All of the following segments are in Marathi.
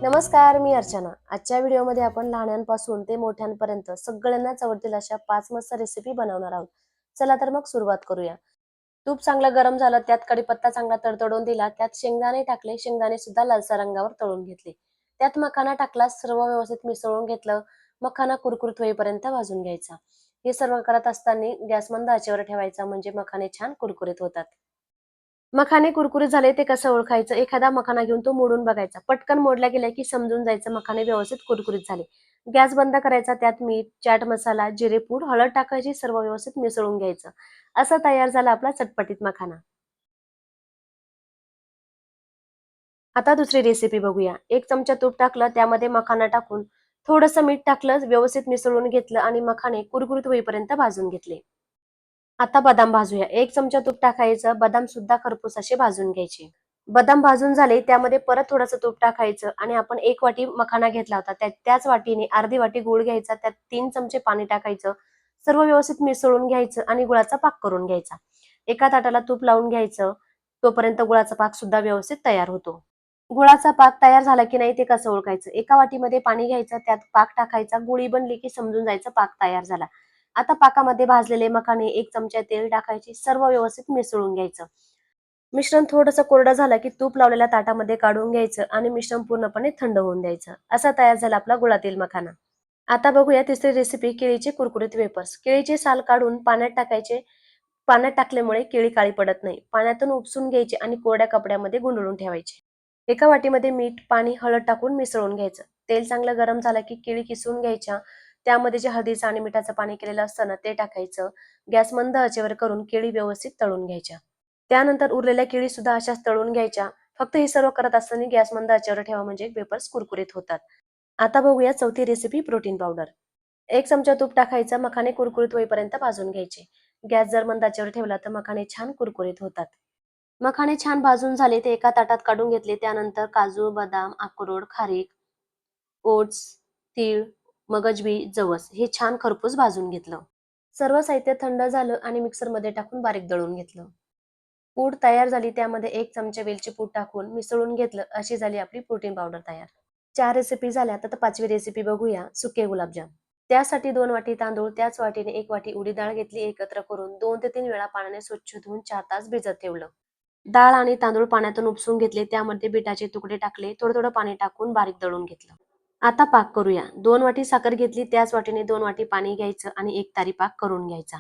नमस्कार, मी अर्चना. आजच्या व्हिडिओमध्ये आपण लहानांपासून ते मोठ्यांपर्यंत सगळ्यांनाच आवडतील अशा 5 मस्त रेसिपी बनवणार आहोत. चला तर मग सुरुवात करूया. तूप चांगलं गरम झालं, त्यात कढीपत्ता चांगला तडतडून दिला, त्यात शेंगदाणे टाकले, शेंगदाणे सुद्धा लालसर रंगावर तळून घेतले. त्यात मखाना टाकला, सर्व व्यवस्थित मिसळून घेतलं. मखाना कुरकुरीत होईपर्यंत भाजून घ्यायचा. हे सर्व करत असताना गॅस मंद आचेवर ठेवायचा म्हणजे मखाने छान कुरकुरीत होतात. मखाने कुरकुरीत झाले ते कसं ओळखायचं? एखादा मखाना घेऊन तो मोडून बघायचा. पटकन मोडला गेला की समजून जायचं मखाने व्यवस्थित कुरकुरीत झाले. गॅस बंद करायचा. त्यात मीठ, चाट मसाला, जिरेपूड, हळद टाकायची. सर्व व्यवस्थित मिसळून घ्यायचं. असा तयार झाला आपला चटपटीत मखाना. आता दुसरी रेसिपी बघूया. 1 चमचा तूप टाकलं, त्यामध्ये मखाना टाकून थोडंसं मीठ टाकलं, व्यवस्थित मिसळून घेतलं आणि मखाने कुरकुरीत होईपर्यंत भाजून घेतले. आता बदाम भाजूया. 1 चमचा तूप टाकायचं. बदाम सुद्धा खरपूस असे भाजून घ्यायचे. बदाम भाजून झाले, त्यामध्ये परत थोडंसं तूप टाकायचं आणि आपण 1 वाटी मखाना घेतला होता, त्याच वाटीने अर्धी वाटी गूळ घ्यायचा, त्यात 3 चमचे पाणी टाकायचं. सर्व व्यवस्थित मिसळून घ्यायचं आणि गुळाचा पाक करून घ्यायचा. एका ताटाला तूप लावून घ्यायचं, तोपर्यंत गुळाचा पाक सुद्धा व्यवस्थित तयार होतो. गुळाचा पाक तयार झाला की नाही ते कसं ओळखायचं? एका वाटीमध्ये पाणी घ्यायचं, त्यात पाक टाकायचा. गुळी बनली की समजून जायचं पाक तयार झाला. आता पाकामध्ये भाजलेले मखाने 1 चमचा तेल टाकायचे, सर्व व्यवस्थित मिसळून घ्यायचं. मिश्रण थोडंसं कोरडं झालं की तूप लावलेल्या ताटामध्ये काढून घ्यायचं आणि मिश्रण पूर्णपणे थंड होऊन द्यायचं. असा तयार झाला आपला गुळातील मखाना. आता बघूया तिसरी रेसिपी, केळीचे कुरकुरीत वेफर्स. केळीचे साल काढून पाण्यात टाकायचे. पाण्यात टाकल्यामुळे केळी काळी पडत नाही. पाण्यातून उपसून घ्यायचे आणि कोरड्या कपड्यामध्ये गुंडाळून ठेवायचे. एका वाटीमध्ये मीठ, पाणी, हळद टाकून मिसळून घ्यायचं. तेल चांगलं गरम झालं की केळी किसून घ्यायच्या. त्यामध्ये जे हळदीचं आणि मिठाचं पाणी केलेलं असतं ना ते टाकायचं. गॅस मंद आचेवर करून केळी व्यवस्थित तळून घ्यायच्या. त्यानंतर उरलेल्या केळी सुद्धा अशाच तळून घ्यायच्या. फक्त हे सर्व करत असताना गॅस मंद आचेवर ठेवा म्हणजे वेफर्स कुरकुरीत होतात. आता बघूया चौथी रेसिपी, प्रोटीन पावडर. 1 चमचा तूप टाकायचं, मखाने कुरकुरीत होईपर्यंत भाजून घ्यायचे. गॅस जर मंद आचेवर ठेवला तर मखाने छान कुरकुरीत होतात. मखाने छान भाजून झाले ते एका ताटात काढून घेतले. त्यानंतर काजू, बदाम, अक्रोड, खारीक, ओट्स, तीळ, मगज बी, जवस हे छान खरपूस भाजून घेतलं. सर्व साहित्य थंड झालं आणि मिक्सरमध्ये टाकून बारीक दळून घेतलं. पूड तयार झाली, त्यामध्ये 1 चमचा वेलची पूड टाकून मिसळून घेतलं. अशी झाली आपली प्रोटीन पावडर तयार. 4 रेसिपी झाल्या, आता 5वी रेसिपी बघूया, सुके गुलाबजाम. त्यासाठी 2 वाटी तांदूळ, त्याच वाटीने 1 वाटी उडीद डाळ घेतली. एकत्र करून 2 ते 3 वेळा पाण्याने स्वच्छ धुवून 4 तास भिजत ठेवलं. डाळ आणि तांदूळ पाण्यातून उपसून घेतले. त्यामध्ये बिटाचे तुकडे टाकले. थोडं-थोडं पाणी टाकून बारीक दळून घेतलं. आता पाक करूया. 2 वाटी साखर घेतली. त्याच वाटीने 2 वाटी पाणी घ्यायचं आणि 1 तारी पाक करून घ्यायचा.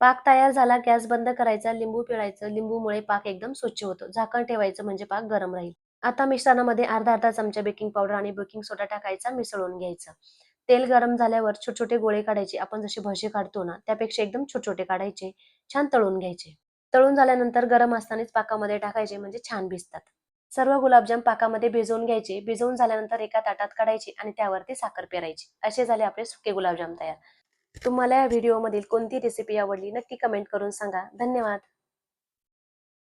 पाक तयार झाला, गॅस बंद करायचा. लिंबू पिळायचं. लिंबूमुळे पाक एकदम स्वच्छ होतो. झाकण ठेवायचं म्हणजे पाक गरम राहील. आता मिश्रणामध्ये अर्धा-अर्धा चमचा बेकिंग पावडर आणि बेकिंग सोडा टाकायचा. मिसळून घ्यायचं. तेल गरम झाल्यावर छोटे-छोटे गोळे काढायचे. आपण जसे भजी काढतो ना, त्यापेक्षा एकदम छोटे-छोटे काढायचे. छान तळून घ्यायचे. तळून झाल्यानंतर गरम असतानाच पाकामध्ये टाकायचे म्हणजे छान भिजतात. सर्व गुलाबजाम पाकामध्ये भिजवून घ्यायचे. भिजवून झाल्यानंतर एका ताटात काढायचे आणि त्यावरती साखर पेरायची. असे झाले आपले सुके गुलाबजाम तयार. तुम्हाला या व्हिडिओमधील कोणती रेसिपी आवडली नक्की कमेंट करून सांगा. धन्यवाद.